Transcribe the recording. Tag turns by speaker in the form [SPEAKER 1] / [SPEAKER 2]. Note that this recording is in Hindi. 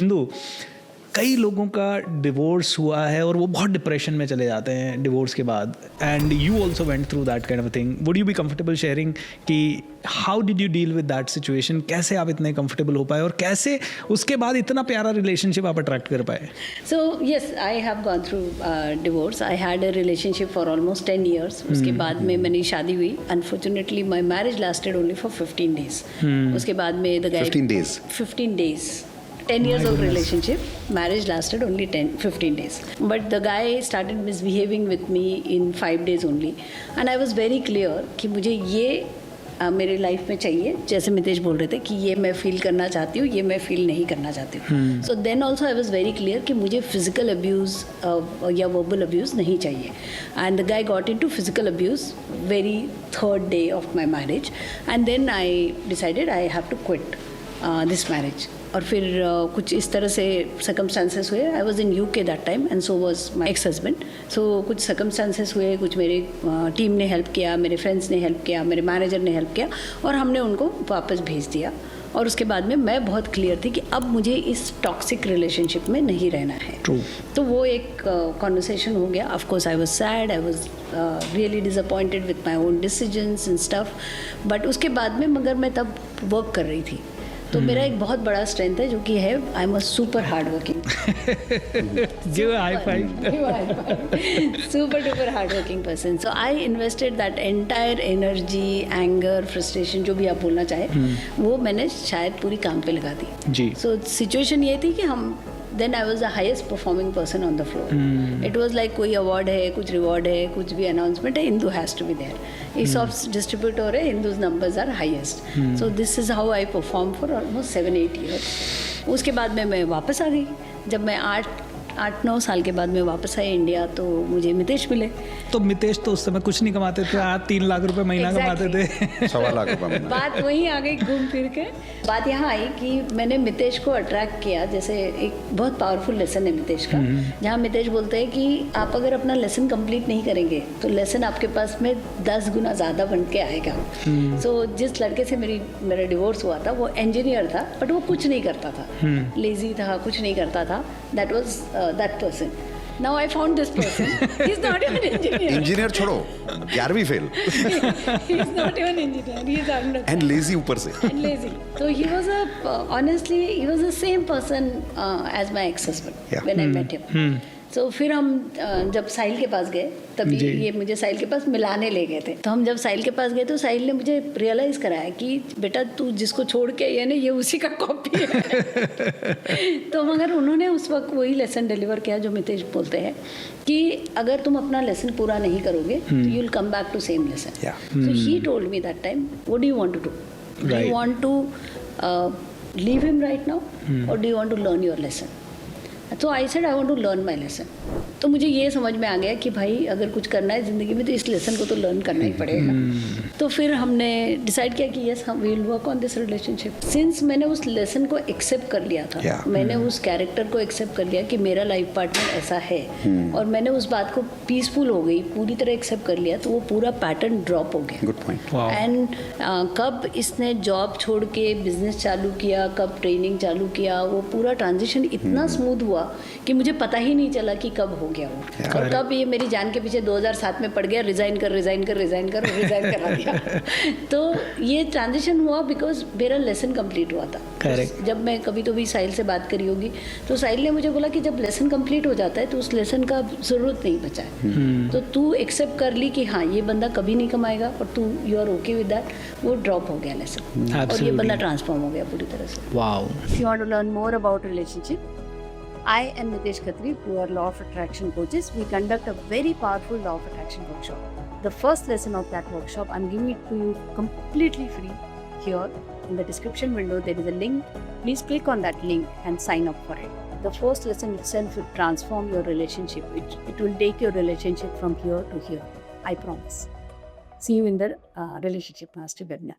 [SPEAKER 1] हिंदू, कई लोगों का डिवोर्स हुआ है और वो बहुत डिप्रेशन में चले जाते हैं डिवोर्स के बाद, and you also went through that kind of thing. Would you be comfortable sharing कि how did you deal with that situation? कैसे आप इतने कंफर्टेबल हो पाए और कैसे उसके बाद इतना प्यारा रिलेशनशिप आप अट्रैक्ट कर पाए?
[SPEAKER 2] So yes, I have gone through divorce. I had a relationship for almost 10 years. उसके बाद में मेरी शादी हुई. Unfortunately, my marriage lasted only for 15 days. उसके बाद में the guy
[SPEAKER 3] 15 days.
[SPEAKER 2] 15 days. 10 years of relationship, marriage lasted only 15 days. But the guy started misbehaving with me in 5 days only. And I was very clear कि मुझे ये मेरे लाइफ में चाहिए, जैसे मितेश बोल रहे थे कि ये मैं फील करना चाहती हूँ, ये मैं फील नहीं करना चाहती हूँ. So then also I was very clear कि मुझे फिजिकल अब्यूज़ या वर्बल अब्यूज़ नहीं चाहिए. And the guy got into physical abuse very third day of my marriage. And then I decided I have to quit this marriage. और फिर कुछ इस तरह से सर्कमस्टांसेस हुए. I was in UK that time and so was my ex husband. So कुछ सर्कमस्टांसेस हुए, कुछ मेरे टीम ने हेल्प किया, मेरे फ्रेंड्स ने हेल्प किया, मेरे मैनेजर ने हेल्प किया और हमने उनको वापस भेज दिया. और उसके बाद में मैं बहुत क्लियर थी कि अब मुझे इस टॉक्सिक रिलेशनशिप में नहीं रहना है.
[SPEAKER 1] True.
[SPEAKER 2] तो वो एक कॉन्वर्सेशन हो गया. Of course I was sad, I was really disappointed with my own decisions and stuff. But उसके बाद में मगर मैं तब वर्क कर रही थी. तो मेरा एक बहुत बड़ा स्ट्रेंथ है जो कि है I am a super hard working.
[SPEAKER 1] Give a high five.
[SPEAKER 2] Super duper hard working person. So I invested that entire energy, anger, frustration, जो भी आप बोलना चाहे, वो मैंने शायद पूरी काम पे लगा दी.
[SPEAKER 1] जी.
[SPEAKER 2] सो सिचुएशन ये थी कि हम then I was the highest performing person on the floor. It was like कोई अवार्ड है, कुछ रिवॉर्ड है, कुछ भी अनाउंसमेंट है, Hindu has to be there. ESOPs distributor है, Hindu's numbers are highest. So this is how I perform for almost 7-8 years. उसके बाद में मैं वापस आ गई. जब मैं 8-9 साल के बाद में वापस आई इंडिया, तो मुझे मितेश मिले.
[SPEAKER 1] तो मितेश तो उस समय कुछ नहीं कमाते थे, आज 3 लाख रुपए महीना कमाते थे.
[SPEAKER 3] 1.25 लाख रुपए महीना.
[SPEAKER 2] बात वहीं आ गई घूम फिर के. बात यहाँ आई कि मैंने मितेश को अट्रैक्ट किया. जैसे एक बहुत पावरफुल लेसन है मितेश का, जहाँ मितेश बोलते हैं कि आप अगर अपना लेसन कंप्लीट नहीं करेंगे तो लेसन आपके पास में 10 गुना ज़्यादा बन के आएगा. सो जिस लड़के से मेरा डिवोर्स हुआ था वो इंजीनियर था, बट वो कुछ नहीं करता था, लेजी था, कुछ नहीं करता था. That was that person. Now I found this person. He's not even engineer.
[SPEAKER 3] Engineer छोड़ो, 11वीं fail.
[SPEAKER 2] He's not even engineer. He's undergrad.
[SPEAKER 3] And lazy ऊपर से.
[SPEAKER 2] And lazy. So he was honestly, he was the same person as my ex-husband.
[SPEAKER 3] Yeah.
[SPEAKER 2] When I met him. तो फिर हम जब साहिल के पास गए, तभी ये मुझे साहिल के पास मिलाने ले गए थे. तो हम जब साहिल के पास गए तो साहिल ने मुझे रियलाइज़ कराया कि बेटा तू जिसको छोड़ के आई है ना, ये उसी का कॉपी है. तो मगर उन्होंने उस वक्त वही लेसन डिलीवर किया जो मितेश बोलते हैं कि अगर तुम अपना लेसन पूरा नहीं करोगे तो you will come back to same lesson. So he told me that time, what do you want to do? Do you want to leave him right now or do you want to learn your lesson? तो I said I want to learn my lesson. तो मुझे ये समझ में आ गया कि भाई अगर कुछ करना है ज़िंदगी में तो इस लेसन को तो लर्न करना ही पड़ेगा. तो फिर हमने डिसाइड किया कि यस हम we will work on this relationship. Since मैंने उस लेसन को एक्सेप्ट कर लिया था, मैंने उस कैरेक्टर को एक्सेप्ट कर लिया कि मेरा लाइफ पार्टनर ऐसा है, और मैंने उस बात को पीसफुल हो गई, पूरी तरह एक्सेप्ट कर लिया, तो वो पूरा पैटर्न ड्रॉप हो गया.
[SPEAKER 3] Good point.
[SPEAKER 2] एंड कब इसने जॉब छोड़ के बिजनेस चालू किया, कब ट्रेनिंग चालू किया, वो पूरा ट्रांजिशन इतना स्मूथ हुआ कि मुझे पता ही नहीं चला कि कब हो गया वो. और कब ये मेरी जान के पीछे 2007 में पड़ गया, रिजाइन कर रिजाइन करा दिया. तो ये ट्रांजिशन हुआ बिकॉज मेरा लेसन कंप्लीट हुआ था.
[SPEAKER 1] Correct.
[SPEAKER 2] जब मैं कभी तो भी साहिल से बात करी होगी तो साहिल ने मुझे बोला कि जब लेसन कंप्लीट हो जाता है तो उस लेसन का जरूरत नहीं बचा है. तो तू एक्सेप्ट कर ली कि हाँ ये बंदा कभी नहीं कमाएगा और तू you are okay with that. वो ड्रॉप हो गया लेसन और ये बंदा ट्रांसफॉर्म हो गया पूरी तरह से.
[SPEAKER 1] Wow.
[SPEAKER 2] If you want to learn more about relationship, I and Nitesh Khatri, who are Law of Attraction coaches, we conduct a very powerful Law of Attraction workshop. The first lesson of that workshop, I'm giving it to you completely free. Here in the description window, there is a link. Please click on that link and sign up for it. The first lesson itself will transform your relationship. It will take your relationship from here to here. I promise. See you in the Relationship Mastery webinar.